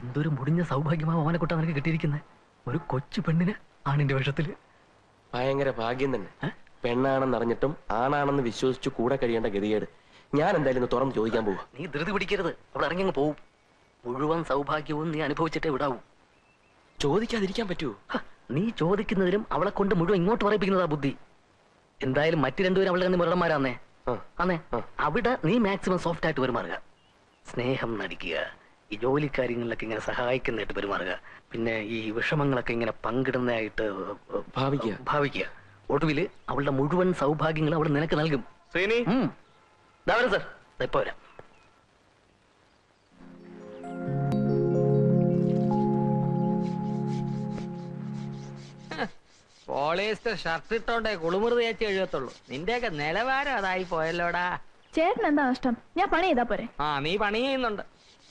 എന്തൊരു മുടിഞ്ഞ സൗഭാഗ്യമാ ഓമനക്കുട്ട നിനക്ക് കിട്ടിയിരിക്കുന്നത്. ഒരു കൊച്ചു പെണ്ണിന് ആണിന്റെ വേഷത്തില്. ഭയങ്കര ഭാഗ്യം തന്നെ. പെണ്ണാണെന്ന് അറിഞ്ഞിട്ടും ആണാണെന്ന് വിശ്വസിച്ചു കൂടെ കഴിയേണ്ട ഗതികേട്. ഞാൻ എന്തായാലും തുറന്ന് ചോദിക്കാൻ പോവാ. നീ ധൃതി പിടിക്കരുത്, അവിടെ ഇറങ്ങി പോവും. മുഴുവൻ സൗഭാഗ്യവും നീ അനുഭവിച്ചിട്ടേ വിടാവൂ. ചോദിക്കാതിരിക്കാൻ പറ്റുമോ? നീ ചോദിക്കുന്നതിലും അവളെ കൊണ്ട് മുഴുവൻ ഇങ്ങോട്ട് പറയിപ്പിക്കുന്നതാ ബുദ്ധി. എന്തായാലും മറ്റു രണ്ടുപേരും അവളെ നിന്ന് മുരടന്മാരാന്നേ. അന്നേ അവിടെ നീ മാക്സിമം സോഫ്റ്റ് ആയിട്ട് പെരുമാറുക. സ്നേഹം നടിക്കുക, ഈ ജോലി കാര്യങ്ങളിലൊക്കെ ഇങ്ങനെ സഹായിക്കുന്നതായിട്ട് പെരുമാറുക. പിന്നെ ഈ വിഷമങ്ങളൊക്കെ ഇങ്ങനെ പങ്കിടുന്നതായിട്ട് ഭാവിക്കുക. ഒടുവില് അവളുടെ മുഴുവൻ സൗഭാഗ്യങ്ങളും അവൾ നിനക്ക് നൽകും. സാർ ഇപ്പൊ വരാം. പോളിസ്റ്റർ ഷർട്ട് ഇട്ടോണ്ടേ കുളിമുറി തേച്ച് എഴുതത്തുള്ളൂ. നിന്റെയൊക്കെ നിലവാരം അതായി പോയല്ലോടാ. ചേട്ടൻ എന്താ നഷ്ടം? ഞാൻ പണി ചെയ്താ പോരെ? നീ പണി ചെയ്യുന്നുണ്ട്.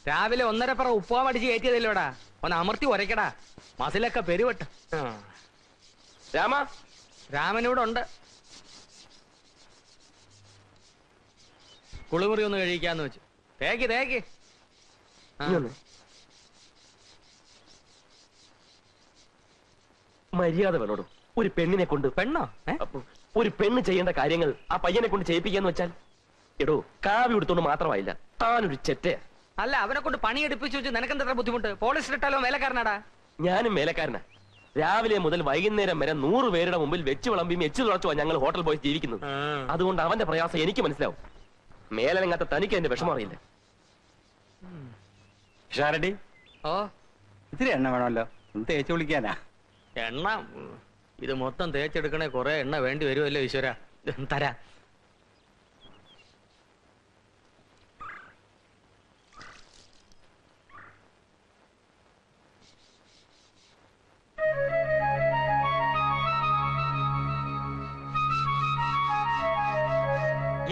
രാവിലെ 1.5 ഉപ്പുവാ അടിച്ച് കയറ്റിയതല്ലോടാ. ഒന്ന് അമർത്തി ഉരയ്ക്കടാ, മസിലൊക്കെ പെരുവട്ട്. രാമനൂടെ ഉണ്ട്. കുളിമുറി ഒന്ന് കഴിക്കാന്ന് വെച്ചു. തേക്ക് മര്യാദ വേണോടും. ഒരു പെണ്ണിനെ കൊണ്ട് ഒരു പെണ്ണ് ചെയ്യേണ്ട കാര്യങ്ങൾ ആ പയ്യനെ കൊണ്ട് ചെയ്യിപ്പിക്കാന്ന് വെച്ചാൽ എടോ കാവ്യ എടുത്തോണ്ട് മാത്രമായില്ല, താനൊരു ചെറ്റയാ. അല്ല, അവനെ കൊണ്ട് പണി എടുപ്പിച്ചു വെച്ച് നിനക്കെന്താ ബുദ്ധിമുട്ട്? പോളിസ്റ്റർ ഇട്ടാലോ വേലക്കാരനാടാ. ഞാനും വേലക്കാരനാ. രാവിലെ മുതൽ വൈകുന്നേരം വരെ 100 പേരുടെ മുമ്പിൽ വെച്ച് വിളമ്പിയും എച്ചു തുളച്ചുവാ ഞങ്ങൾ ഹോട്ടൽ ബോയ്സ് ജീവിക്കുന്നത്. അതുകൊണ്ട് അവന്റെ പ്രയാസം എനിക്ക് മനസ്സിലാവും. മേലനങ്ങാത്ത തനിക്ക് എന്റെ വിഷമം അറിയില്ല. ഷാരടി, ഇത്തിരി എണ്ണ വേണമല്ലോ, തേച്ച് വിളിക്കാനാ. എണ്ണ ഇത് മൊത്തം തേച്ചെടുക്കണേ കുറെ എണ്ണ വേണ്ടി വരുമല്ലോ ഈശ്വര. തരാ.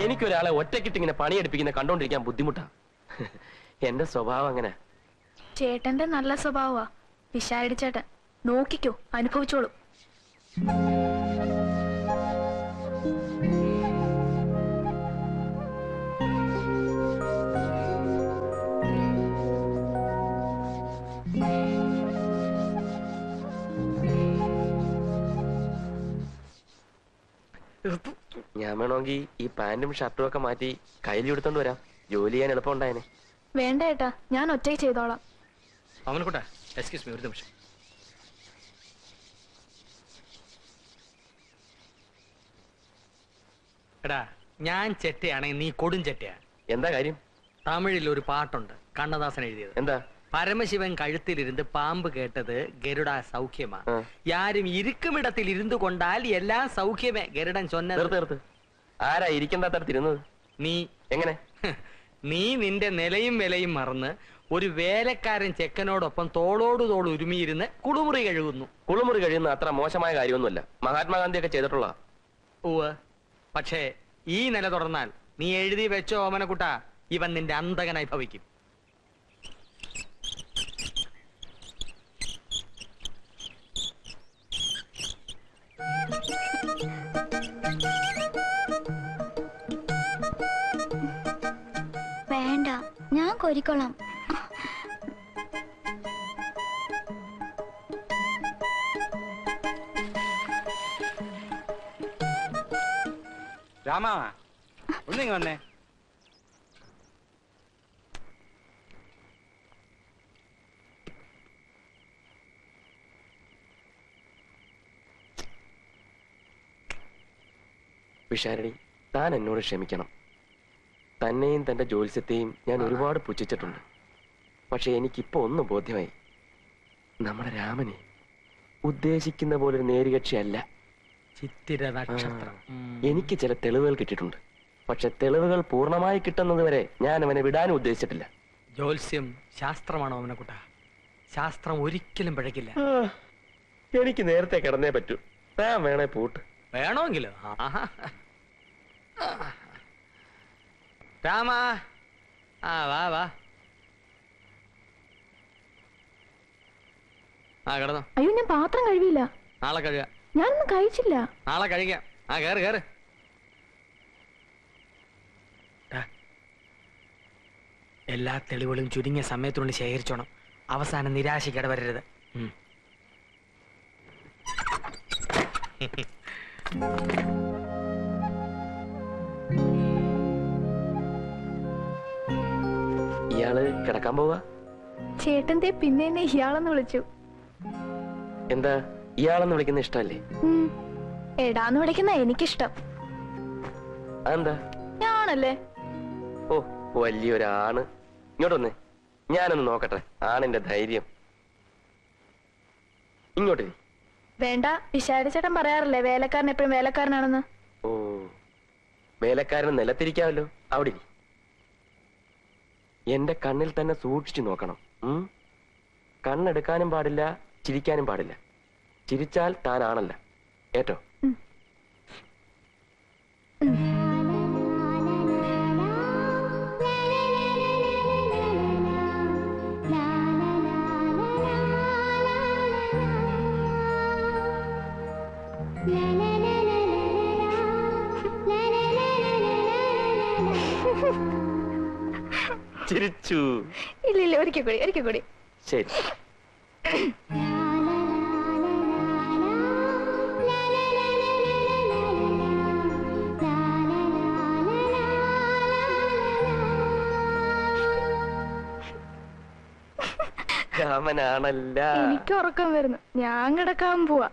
എനിക്കൊരാളെ ഒറ്റക്കിട്ട് ഇങ്ങനെ പണിയെടുപ്പിക്കുന്ന കണ്ടോണ്ടിരിക്കാൻ ബുദ്ധിമുട്ടാ. എന്റെ സ്വഭാവം അങ്ങനെ. ചേട്ടന്റെ നല്ല സ്വഭാവമാ പിഷാരടി ചേട്ടൻ. നോക്കിക്കോ, അനുഭവിച്ചോളൂ. ഞാൻ വേണമെങ്കിൽ ഈ പാന്റും ഷർട്ടും ഒക്കെ മാറ്റി കയ്യിൽ എടുത്തോണ്ട് വരാം. ജോലി ചെയ്യാൻ എളുപ്പം ഉണ്ടായേനെ. വേണ്ട ഏട്ടാ, ഞാൻ ഒറ്റയ്ക്ക് ചെയ്തോളാം. അവനക്കൂട്ടാ, എക്സ്ക്യൂസ് മീ, ഒരു നിമിഷം. എടാ, ഞാൻ ചെറ്റയാണെങ്കിൽ നീ കൊടും ചെറ്റയാ. എന്താ കാര്യം? തമിഴിൽ ഒരു പാട്ടുണ്ട്, കണ്ണദാസൻ എഴുതിയത്. എന്താ? പരമശിവൻ കഴുത്തിലിരുന്ന് പാമ്പ് കേട്ടത് ഗരുഡ സൗഖ്യമാ. യാരും ഇരിക്കുമിടത്തിൽ ഇരുന്നു കൊണ്ടാൽ എല്ലാം സൗഖ്യമേ. ഗരുഡൻ ചൊന്നത്. ആരാ ഇരിക്കണ്ടാത്തടത്തിരുന്നത്? നീ. എങ്ങനെ? നീ നിന്റെ നിലയും വിലയും മറന്ന് ഒരു വേലക്കാരൻ ചെക്കനോടൊപ്പം തോളോട് തോൾ ഉരുമിയിരുന്ന് കുളിമുറി കഴുകുന്നു. കുളിമുറി കഴിയുന്ന അത്ര മോശമായ കാര്യമൊന്നുമല്ല. മഹാത്മാഗാന്ധിയൊക്കെ ചെയ്തിട്ടുള്ള. പക്ഷേ ഈ നില തുറന്നാൽ നീ എഴുതി വെച്ചോ ഓമനക്കുട്ട, ഇവൻ നിന്റെ അന്തകനായി ഭവിക്കും. വേണ്ട, ഞാൻ കോരിക്കോളാം. രാമാ, ഒന്നിങ്ങ് വന്നേ. വിഷാരടി, താൻ എന്നോട് ക്ഷമിക്കണം. തന്നെയും തന്റെ ജ്യോത്സ്യത്തെയും ഞാൻ ഒരുപാട് പുച്ഛിച്ചിട്ടുണ്ട്. പക്ഷെ എനിക്കിപ്പോ ഒന്ന് ബോധ്യമായി. നമ്മുടെ രാമനെ ഉദ്ദേശിക്കുന്ന പോലൊരു നേരികക്ഷിയല്ല. എനിക്ക് ചില തെളിവുകൾ കിട്ടിയിട്ടുണ്ട്. പക്ഷെ തെളിവുകൾ പൂർണ്ണമായി കിട്ടുന്നത് വരെ ഞാൻ അവനെ വിടാനും ഉദ്ദേശിച്ചിട്ടില്ല. ജ്യോത്സ്യം ശാസ്ത്രമാണോ അവനെക്കുട്ട? ശാസ്ത്രം ഒരിക്കലും പിഴക്കില്ല. എനിക്ക് നേരത്തെ കിടന്നേ പറ്റൂ. താൻ വേണേ പൂട്ട്. വേണമെങ്കിലോ? രാമാ, വാ വാ. കിടന്നോ. അയ്യോ, ഞാൻ പാത്രം കഴുകിയില്ല. നാളെ കഴുകാം. ഞാനൊന്നും കഴിച്ചില്ല. നാളെ കഴിക്കാം. കേറ് കേറ്. എല്ലാ തെളിവുകളും ചുരുങ്ങിയ സമയത്തിനുള്ളിൽ ശേഖരിച്ചോണം. അവസാനം നിരാശയ്ക്ക് ഇടവരരുത്. ഇയാള് കിടക്കാൻ പോവാ? ചേട്ടന്റെ പിന്നെ എന്നെ ഇയാളെന്ന് വിളിച്ചു. എന്താ ഇയാളെന്ന് വിളിക്കുന്ന ഇഷ്ടല്ലേ? എടാന്ന് വിളിക്കുന്ന എനിക്കിഷ്ടം. അതെന്താ? ഞാണല്ലേ? ഓ, വലിയൊരാണ്. ഇങ്ങോട്ടൊന്ന് ഞാനൊന്ന് നോക്കട്ടെ ആണിന്റെ ധൈര്യം. ഇങ്ങോട്ട്. വേണ്ട, വിശാരി ചേട്ടൻ പറയാറില്ലേ വേലക്കാരൻ എപ്പോഴും വേലക്കാരനാണെന്ന്. ഓ, വേലക്കാരന് നിലത്തിരിക്കാമല്ലോ. അവിടെ എന്റെ കണ്ണിൽ തന്നെ സൂക്ഷിച്ചു നോക്കണം. കണ്ണെടുക്കാനും പാടില്ല, ചിരിക്കാനും പാടില്ല. ചിരിച്ചാൽ താനാണല്ല. ഏറ്റോ? ചിരിച്ചു. ഇല്ല, ഒരിക്കൽ കൂടി. ശരി. രാമനാണല്ല. എനിക്ക് ഉറക്കം വരുന്നു, ഞാൻ കിടക്കാൻ പോവാ.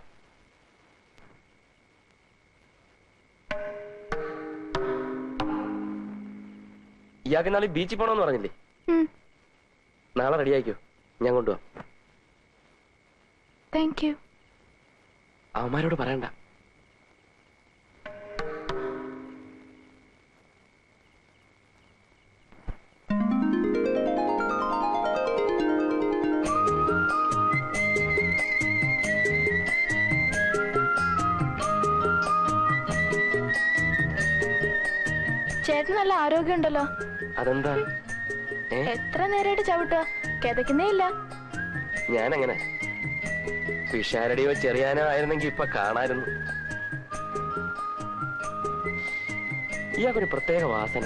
ഇയാൾക്ക് നാളെ ബീച്ചിൽ പോണോന്ന് പറഞ്ഞില്ലേ? നാളെ റെഡി ആയിക്കോ, ഞാൻ കൊണ്ടുപോവാം. Thank you. അവന്മാരോട് പറയണ്ട. ചേട്ടന് നല്ല ആരോഗ്യമുണ്ടല്ലോ. അതെന്താ? എത്ര നേരമായിട്ട് ചവിട്ടുക? കിതക്കുന്നേ ഇല്ല. ഞാനങ്ങനെ പിഷാരടിയോ ചെറിയാനോ ആയിരുന്നെങ്കിൽ ഇപ്പൊ കാണായിരുന്നു. ഇയാൾക്കൊരു പ്രത്യേക വാസന.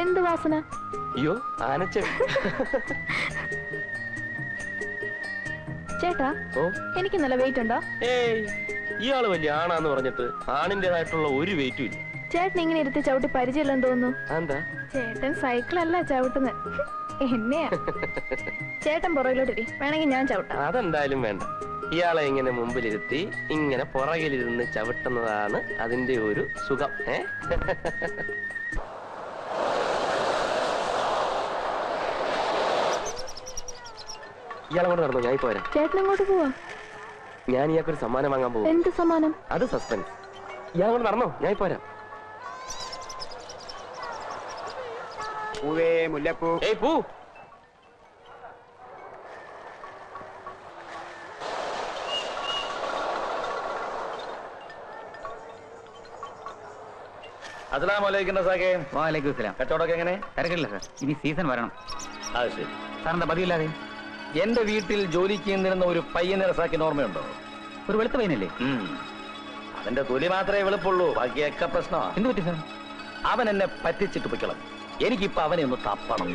എന്ത് വാസന? അയ്യോ, ആനച്ച. ചേട്ടാ, ഓ, എനിക്ക് നല്ല വെയിറ്റ് ഉണ്ടോ? ഏയ്, ഇയാള് വലിയ ആണാന്ന് പറഞ്ഞിട്ട് ആണിന്റേതായിട്ടുള്ള ഒരു വെയിറ്റും ഇല്ല. ചേട്ടൻ ഇങ്ങനെ ഇരുത്തി ചവിട്ടി പരിചയമില്ലെന്ന് തോന്നുന്നു. എന്താ? ചേട്ടൻ സൈക്കിളല്ല ചവിട്ടുന്നത്, എന്നെയാ. ചേട്ടൻ പുറകിലോട്ടിരി, വേണമെങ്കിൽ ഞാൻ ചവിട്ടാം. അതെന്തായാലും വേണ്ട. ഇയാളെ ഇങ്ങനെ മുമ്പിലിരുത്തി ഇങ്ങനെ പുറകിലിരുന്ന് ചവിട്ടുന്നതാണ് അതിന്റെ ഒരു സുഖം. ഇയാളെ കൊണ്ട് നടന്നു, ഞാൻ ഇപ്പൊ വരാം. ചേട്ടൻ എങ്ങോട്ട് പോവാ? ഞാൻ ഇയാൾക്കൊരു സമ്മാനം വാങ്ങാൻ പോകും. എന്ത് സമ്മാനം? അത് സസ്പെൻസ്. ഇയാൾ കൊണ്ട് നടന്നോ, ഞാൻ ഇപ്പൊ വരാം. പൂവേ മുല്ലപ്പൂ. ഏയ് പൂ. അസ്സലാമലൈക്കും റസാഖേ. വാലൈക്കും സലാം. കച്ചവടമൊക്കെ എങ്ങനെ? തിരക്കില്ല സാർ, ഇനി സീസൺ വരണം. അത് ശരി. സാറിന്റെ പതിവില്ലാതെ എന്റെ വീട്ടിൽ ജോലിക്ക് നിന്നിരുന്ന ഒരു പയ്യനെ റസാഖിന് ഓർമ്മയുണ്ടോ? ഒരു വെളുത്ത പയ്യനല്ലേ? അവന്റെ തൊലി മാത്രമേ വെളുപ്പുള്ളൂ, ബാക്കിയൊക്കെ പ്രശ്നമാണ്. എന്ത് പറ്റി സാർ? അവൻ എന്നെ പറ്റിച്ചിട്ട് പൊയ്ക്കളഞ്ഞു. എനിക്കിപ്പോ അവനെ ഒന്ന് തപ്പണം.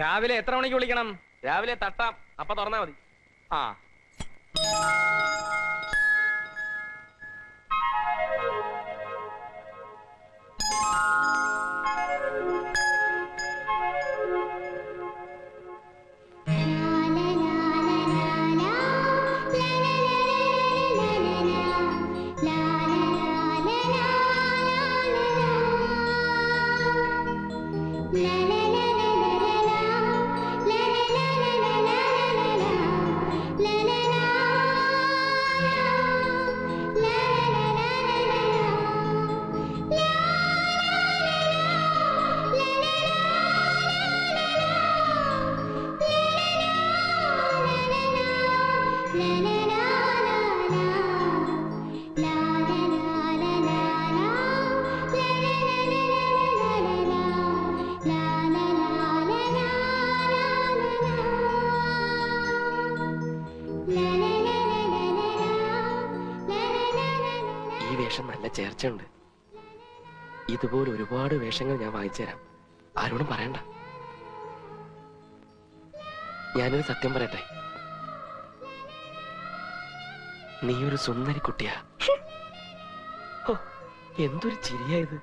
രാവിലെ എത്ര മണിക്ക് വിളിക്കണം? രാവിലെ തട്ടാം, അപ്പൊ തുറന്നാ മതി. ആ ഈ വേഷം നല്ല ചേർച്ചയുണ്ട്. ഇതുപോലെ ഒരുപാട് വേഷങ്ങൾ ഞാൻ വാങ്ങിച്ചു തരാം, ആരോടും പറയണ്ട. ഞാനൊരു സത്യം പറയട്ടെ, നീ ഒരു സുന്ദരി കുട്ടിയാ. എന്തൊരു ചിരിയായത്.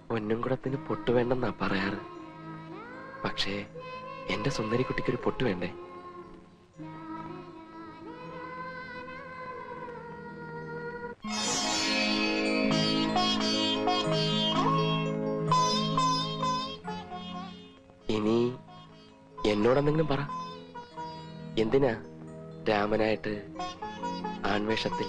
പൊന്നുംകുടത്തിന് പൊട്ടു വേണ്ടെന്നാ പറയാറ്, പക്ഷേ എന്റെ സുന്ദരി കുട്ടിക്കൊരു പൊട്ടു വേണ്ടേ? ഇനി എന്നോടെന്തെങ്കിലും പറ. എന്തിനാ രാമനായിട്ട് ആൺവേഷത്തിൽ?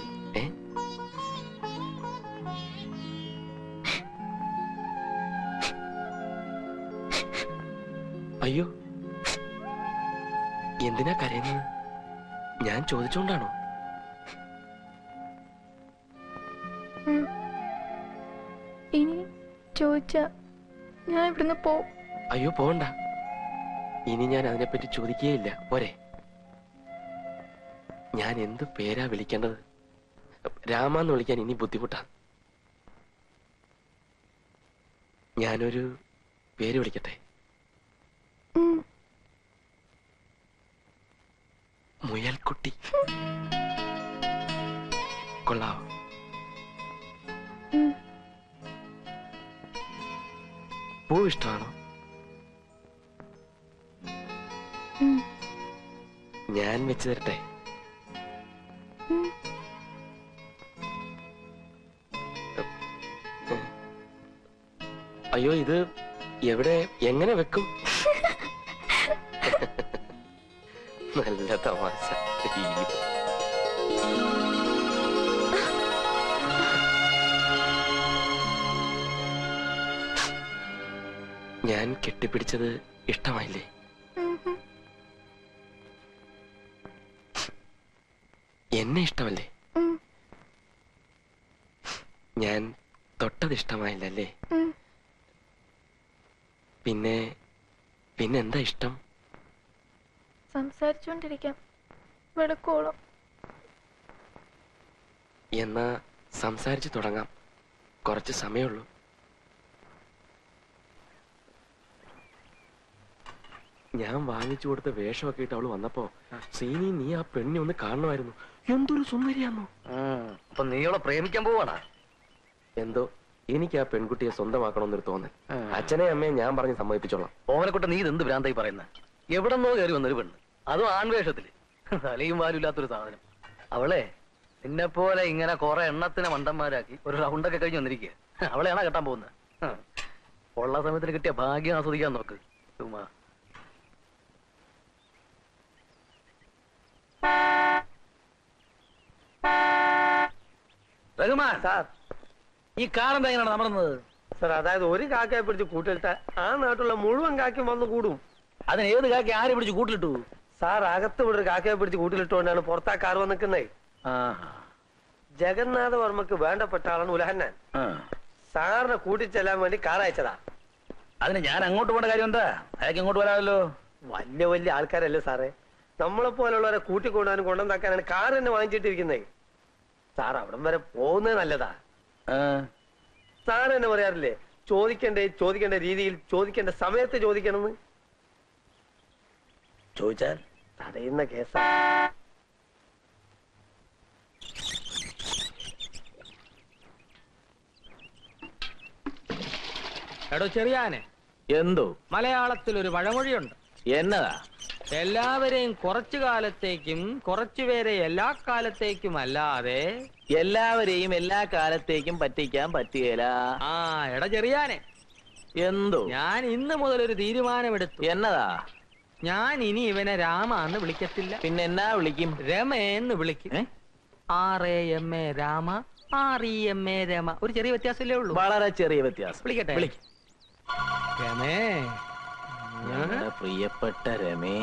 അയ്യോ, എന്തിനാ കരയുന്നത്? ഞാൻ ചോദിച്ചോണ്ടാണോ? ഇനി ചോദിച്ച ഞാൻ ഇവിടുന്ന് പോവും. അയ്യോ പോണ്ട, ഇനി ഞാൻ അതിനെപ്പറ്റി ചോദിക്കുകയില്ല, പോരെ? ഞാൻ എന്ത് പേരാ വിളിക്കേണ്ടത്? രാമാന്ന് വിളിക്കാൻ ഇനി ബുദ്ധിമുട്ടാണ്. ഞാനൊരു പേര് വിളിക്കട്ടെ? മുയൽക്കുട്ടി കൊള്ളാവോ? പൂ ഇഷ്ടമാണോ? ഞാൻ വെച്ച് തരട്ടെ? അയ്യോ, ഇത് എവിടെ, എങ്ങനെ വെക്കും? നല്ല തമാശ. ഞാൻ കെട്ടിപ്പിടിച്ചത് ഇഷ്ടമായില്ലേ? എന്നെ ഇഷ്ടമല്ലേ? ഞാൻ തൊട്ടത് ഇഷ്ടമായില്ലല്ലേ? പിന്നെ പിന്നെന്താ ഇഷ്ടം? സംസാരിച്ചോണ്ടിരിക്കാം വെളുക്കോളം. എന്നാ സംസാരിച്ചു തുടങ്ങാം, കുറച്ച് സമയമുള്ളൂ. ഞാൻ വാങ്ങിച്ചു കൊടുത്ത വേഷമൊക്കെ ഇട്ട് അവള് വന്നപ്പോ, സീനി നീ ആ പെണ്ണെ ഒന്ന് കാണണമായിരുന്നു. എന്തൊരു സുന്ദരിയാന്നോ. അപ്പൊ നീ അവളെ പ്രേമിക്കാൻ പോവാണാ? എന്തോ എനിക്ക് ആ പെൺകുട്ടിയെ സ്വന്തമാക്കണമെന്നൊരു തോന്നൽ. അച്ഛനെ അമ്മയെ ഞാൻ പറഞ്ഞ് സമ്മതിപ്പിച്ചോളാം. ഓവനെക്കുട്ട നീ ഇതെന്ത് ഭ്രാന്തായി പറയുന്നത്? എവിടെന്നോ കയറി വന്നൊരു പെണ്ണ്, അതും ആൺവേഷത്തില്, തലയും വാലുമില്ലാത്തൊരു സാധനം. അവളെ നിന്നെ പോലെ ഇങ്ങനെ കുറെ എണ്ണത്തിനെ മണ്ടന്മാരാക്കി ഒരു റൗണ്ടൊക്കെ കഴിഞ്ഞ് വന്നിരിക്കുക. അവളെയാണോ കെട്ടാൻ പോകുന്നത്? ഉള്ള സമയത്തിന് കിട്ടിയ ഭാഗ്യം ആസ്വദിക്കാൻ നോക്ക് ചുമ്മാ. രഘുമാൻ സാർ, ഈ കാറെന്താ എങ്ങനെയാണ് അമർന്നത്? സാർ, അതായത് ഒരു കാക്കയെ പിടിച്ച് കൂട്ടിലിട്ട ആ നാട്ടിലുള്ള മുഴുവൻ കാക്കയും വന്ന് കൂടും. അതിന് ഏത് കാക്ക ആരെ പിടിച്ച് കൂട്ടിലിട്ടു? സാർ, അകത്ത് ഇവിടെ ഒരു കാക്കയെ പിടിച്ച് കൂട്ടിലിട്ടുകൊണ്ടാണ് പുറത്താ കാർ വന്ന് നിൽക്കുന്നത്. ജഗന്നാഥ വർമ്മക്ക് വേണ്ടപ്പെട്ട ആളാണ് ഉലഹന്നാൻ. സാറിനെ കൂട്ടിച്ചെല്ലാൻ വേണ്ടി കാർ അയച്ചതാ. അതിന് ഞാൻ അങ്ങോട്ട് പോകേണ്ട കാര്യം എന്താ? അയാൾക്ക് ഇങ്ങോട്ട് വരാമല്ലോ. വലിയ വലിയ ആൾക്കാരല്ലേ സാറേ, നമ്മളെ പോലുള്ളവരെ കൂട്ടിക്കൊണ്ടുപോകാനും കൊണ്ടുവന്നാക്കാനാണ് കാർ തന്നെ വാങ്ങിച്ചിട്ടിരിക്കുന്നത്. സാർ അവിടം വരെ പോകുന്നത് നല്ലതാ. സാർ തന്നെ പറയാറില്ലേ, ചോദിക്കേണ്ട രീതിയിൽ ചോദിക്കേണ്ട സമയത്ത് ചോദിക്കണമെന്ന് ചോദിച്ചാൽ തടയുന്ന കേസാ. എടോ ചെറിയാനെ, എന്തോ മലയാളത്തിൽ ഒരു പഴമൊഴിയുണ്ട്. എന്നതാ? എല്ലാവരെയും കുറച്ചു കാലത്തേക്കും കുറച്ചുപേരെ എല്ലാ കാലത്തേക്കും അല്ലാതെ എല്ലാവരെയും എല്ലാ കാലത്തേക്കും പറ്റിക്കാൻ പറ്റുകയില്ല. ആ എടാ ചെറിയാനെ, എന്തോ? ഞാൻ ഇന്ന് മുതൽ ഒരു തീരുമാനമെടുത്തു. എന്നതാ? ഞാൻ ഇനി ഇവനെ രാമ എന്ന് വിളിക്കത്തില്ല. പിന്നെ എന്നാ വിളിക്കും? രമേന്ന് വിളിക്കും. RAMA Rama, REMA Rama. ഒരു ചെറിയ വ്യത്യാസമല്ലേ ഉള്ളൂ. വളരെ ചെറിയ വ്യത്യാസം. വിളിക്കട്ടെ? വിളിക്കും. രമേ, ഞങ്ങളുടെ പ്രിയപ്പെട്ട രമേ.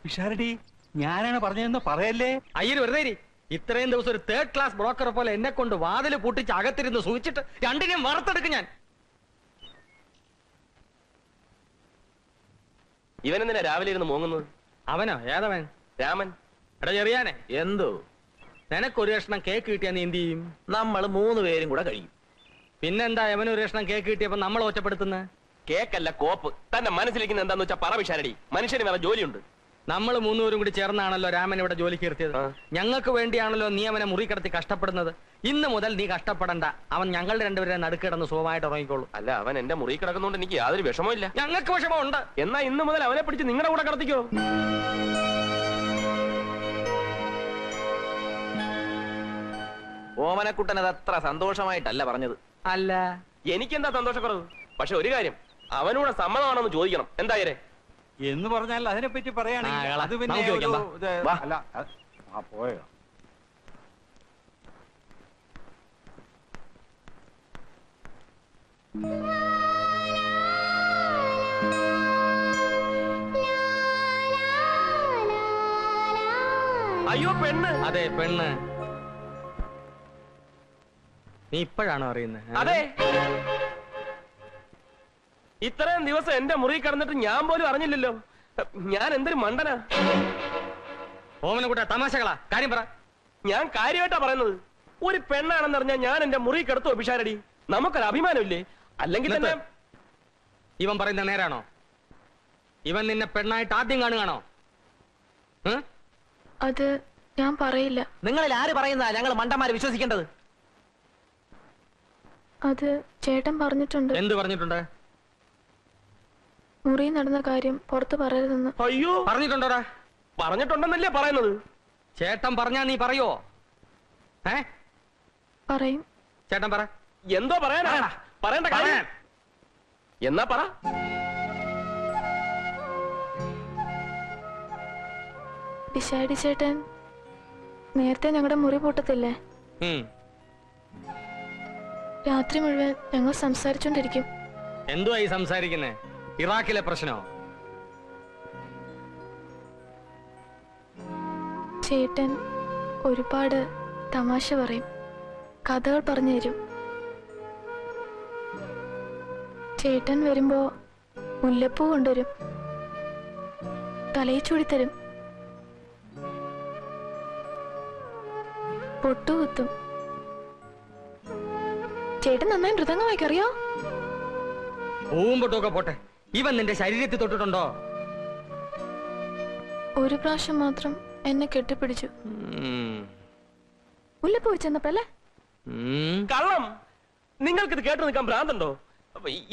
പിഷാരടി, ഞാനാണ് പറഞ്ഞതെന്ന് പറയല്ലേ. അയ്യര് വെറുതെ ഇരി. ഇത്രയും ദിവസം ഒരു 3rd ക്ലാസ് ബ്രോക്കറെ പോലെ എന്നെ കൊണ്ട് വാതില് പൂട്ടിച്ച് അകത്തിരുന്ന് സൂചിച്ചിട്ട് രണ്ടിനെയും വറുത്തെടുക്കും ഞാൻ. ഇവനെന്തിനാ രാവിലെ ഇരുന്ന് മോങ്ങുന്നത്? അവനോ? ഏതവൻ? രാമൻ. എടാ ചെറിയാനെ, എന്തോ? നിനക്കൊരു കഷ്ണം കേക്ക് കിട്ടിയാ നീ എന്ത് ചെയ്യും? നമ്മൾ 3 പേരും കൂടെ കഴിയും. പിന്നെന്താ അവനൊരു കഷ്ണം കേക്ക് കിട്ടിയപ്പോ നമ്മൾ ഒറ്റപ്പെടുത്തുന്നത്? കേക്കല്ല കോപ്പ്. തന്നെ മനസ്സിലിരിക്കുന്ന എന്താന്ന് വെച്ചാ പറ വിശാരടി. മനുഷ്യന് വേറെ ജോലിയുണ്ട്. നമ്മൾ 3 പേരും കൂടി ചേർന്നാണല്ലോ രാമൻ ഇവിടെ ജോലിക്ക് നിർത്തിയത്. ഞങ്ങൾക്ക് വേണ്ടിയാണല്ലോ നീ അവനെ മുറി കിടത്തി കഷ്ടപ്പെടുന്നത്. ഇന്ന് മുതൽ നീ കഷ്ടപ്പെടണ്ട. അവൻ ഞങ്ങളുടെ രണ്ടുപേരെ നടുക്കിടന്ന് സുഖമായിട്ട് ഉറങ്ങിക്കോളൂ. അല്ല, അവൻ എന്റെ മുറി കിടക്കുന്നോണ്ട് എനിക്ക് യാതൊരു വിഷമമില്ല. ഞങ്ങൾക്ക് വിഷമമുണ്ട്. എന്നാ ഇന്ന് മുതൽ അവനെ പിടിച്ച് നിങ്ങളുടെ കൂടെ കിടത്തിക്കോ. ഓമനക്കുട്ടൻ അത് അത്ര സന്തോഷമായിട്ടല്ല പറഞ്ഞത്. അല്ല, എനിക്കെന്താ സന്തോഷക്കുറവ്? പക്ഷെ ഒരു കാര്യം, അവനൂടെ സമ്മതമാണെന്ന് ചോദിക്കണം. എന്തായാലേ എന്ന് പറഞ്ഞാൽ അതിനെപ്പറ്റി പറയുകയാണെങ്കിൽ ആ, അത് പിന്നെ നമുക്ക് ചോദിക്കാം, ഒരു ഇത് വാ. അല്ല. ആ പോയോ? അയ്യോ പെണ്ണ്. അതെ പെണ്ണ്. നീ ഇപ്പോഴാണോ അറിയുന്നത്? അതെ, ഇത്രയും ദിവസം എന്റെ മുറി കിടന്നിട്ട് ഞാൻ പോലും അറിഞ്ഞില്ലല്ലോ. ഞാൻ എന്തൊരു മണ്ടനാ. ഓമന കൂട്ട തമാശകളാ. കാര്യം പറ. ഞാൻ കാര്യമായിട്ടാ പറയുന്നത്. ഒരു പെണ്ണാണെന്ന് അറിഞ്ഞാൽ ഞാൻ എന്റെ മുറി കിടത്തുവോ പിഷാരടി? നമുക്കൊരു അഭിമാനമില്ലേ? അല്ലെങ്കിൽ തന്നെ ഇവൻ പറയുന്ന നേരാണോ? ഇവൻ നിന്നെ പെണ്ണായിട്ട് ആദ്യം കാണുകയാണോ? അത് ഞാൻ പറയില്ല. നിങ്ങളിൽ ആര് പറയുന്നതാ ഞങ്ങൾ മണ്ടന്മാര് വിശ്വസിക്കേണ്ടത്? അത് ചേട്ടൻ പറഞ്ഞിട്ടുണ്ട്. എന്ത് പറഞ്ഞിട്ടുണ്ട്? മുറി നടന്ന കാര്യം പുറത്ത് പറയരുതെന്ന്. അയ്യോ, പറഞ്ഞിട്ടുണ്ടോടാ? പറഞ്ഞിട്ടുണ്ടെന്നല്ലേ പറയുന്നത്. ചേട്ടൻ പറഞ്ഞാ നീ പറയോ? പറയും. ചേട്ടൻ പറ. എന്തോ പറയാനാ? പറയണ്ട കാര്യം എന്നാ പറ. പിഷാടി ചേട്ടൻ നേരത്തെ ഞങ്ങളുടെ മുറി പൂട്ടത്തില്ലേ? രാത്രി മുഴുവൻ ഞങ്ങൾ സംസാരിച്ചോണ്ടിരിക്കും. എന്തുവാ ഈ സംസാരിക്കുന്നേ? ഇറാഖിലെ പ്രശ്നോ? ചേട്ടൻ ഒരുപാട് തമാശ പറയും, കഥകൾ പറഞ്ഞു തരും. ചേട്ടൻ വരുമ്പോ മുല്ലപ്പൂ കൊണ്ടുവരും, തലയിൽ ചൂടിത്തരും, പൊട്ടുകുത്തും. ചേട്ടൻ നന്നായി മൃദംഗം വായിക്കറിയോ? പൂവും പൊട്ടുമൊക്കെ പോട്ടെ, ഇവൻ നിന്റെ ശരീരത്തിൽ തൊട്ടിട്ടുണ്ടോ? ഒരു പ്രാവശ്യം മാത്രം എന്നെ കെട്ടിപ്പിടിച്ചു. മുല്ലപ്പൂ വെച്ചെന്നപ്പല്ലേ? കള്ളം. നിങ്ങൾക്കിത് കേട്ടു നിൽക്കാൻ ഭ്രാന്തുണ്ടോ?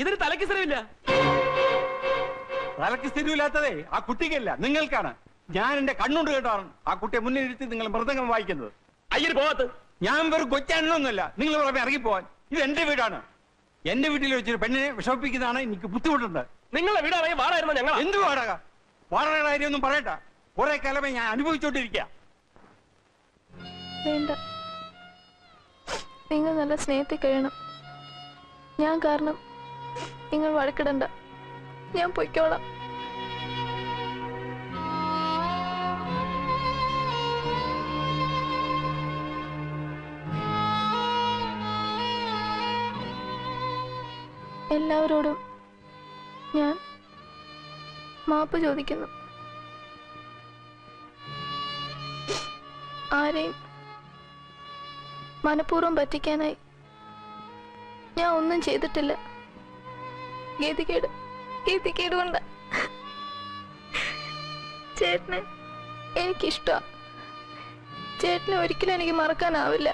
ഇതിന് തലയ്ക്ക് സ്ഥലമില്ല. തലക്ക് സ്ഥിരമില്ലാത്തതേ ആ കുട്ടിക്കല്ല, നിങ്ങൾക്കാണ്. ഞാൻ എന്റെ കണ്ണുകൊണ്ട് കേട്ടാണ് ആ കുട്ടിയെ മുന്നിൽ ഇരുത്തി നിങ്ങൾ മൃദംഗം വായിക്കുന്നത്. അയ്യര് പോകത്ത്. ഞാൻ വെറും കൊച്ചാണെന്നൊന്നുമല്ല. നിങ്ങൾ പുറമെ ഇറങ്ങിപ്പോവാൻ. ഇത് എന്റെ വീടാണ്. എന്റെ വീട്ടിൽ വെച്ചൊരു പെണ്ണിനെ വിഷമിപ്പിക്കുന്നതാണ് എനിക്ക് ബുദ്ധിമുട്ടുണ്ട്. നിങ്ങളെ വീടാണെങ്കിൽ വാടായിരുന്നോ? ഞങ്ങൾ എന്ത് വാടക? വാടകയുടെ കാര്യമൊന്നും പറയണ്ട. കുറെ കാലമേ ഞാൻ അനുഭവിച്ചോണ്ടിരിക്കുക. വേണ്ട, നിങ്ങൾ നല്ല സ്നേഹത്തിൽ കഴിയണം. ഞാൻ കാരണം നിങ്ങൾ വഴക്കിടണ്ട. ഞാൻ പൊയ്ക്കോളാം. എല്ലാവരോടും ഞാൻ മാപ്പ് ചോദിക്കുന്നു. ആരെയും മനഃപൂർവ്വം പറ്റിക്കാനായി ഞാൻ ഒന്നും ചെയ്തിട്ടില്ല. ഗതികേട് കൊണ്ട് ചേട്ടന് എനിക്കിഷ്ടമാ. ചേട്ടനെ ഒരിക്കലും എനിക്ക് മറക്കാനാവില്ല.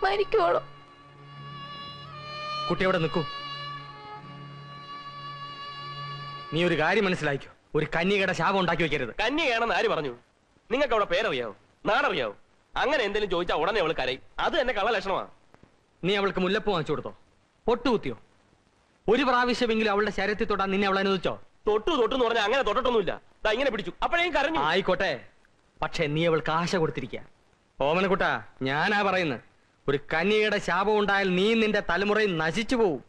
മരിക്കോളൂ. കുട്ടി അവിടെ നിൽക്കൂ. നീ ഒരു കാര്യം മനസ്സിലാക്കിയോ, ഒരു കന്യകയുടെ ശാപം ഉണ്ടാക്കി വെക്കരുത്. കന്യകയാണെന്ന് ആര് പറഞ്ഞു? നിങ്ങൾക്ക് അവിടെ പേരറിയാവോ, നാടറിയാവോ? അങ്ങനെ എന്തെങ്കിലും ചോദിച്ചാൽ ഉടനെ അവൾ കരയും. അത് എന്നെ കള്ള ലക്ഷണമാണ്. നീ അവൾക്ക് മുല്ലപ്പൂ വാങ്ങിച്ചു കൊടുത്തോ? പൊട്ടുകുത്തിയോ? ഒരു പ്രാവശ്യമെങ്കിലും അവളുടെ ശരീരത്തിൽ തൊടാൻ നിന്നെ അവൾ അനുവദിച്ചോ? തൊട്ടു എന്ന് പറഞ്ഞാൽ അങ്ങനെ തൊട്ടിട്ടൊന്നുമില്ല. ഇങ്ങനെ പിടിച്ചു, അപ്പോഴേക്കും കരഞ്ഞു. ആയിക്കോട്ടെ, പക്ഷെ നീ അവൾക്ക് ആശ കൊടുത്തിരിക്കുക. ഓമനക്കുട്ടാ, ഞാനാ പറയുന്നത്, ഒരു കന്യകയുടെ ശാപം ഉണ്ടായാൽ നീ നിന്റെ തലമുറയിൽ നശിച്ചു പോവും.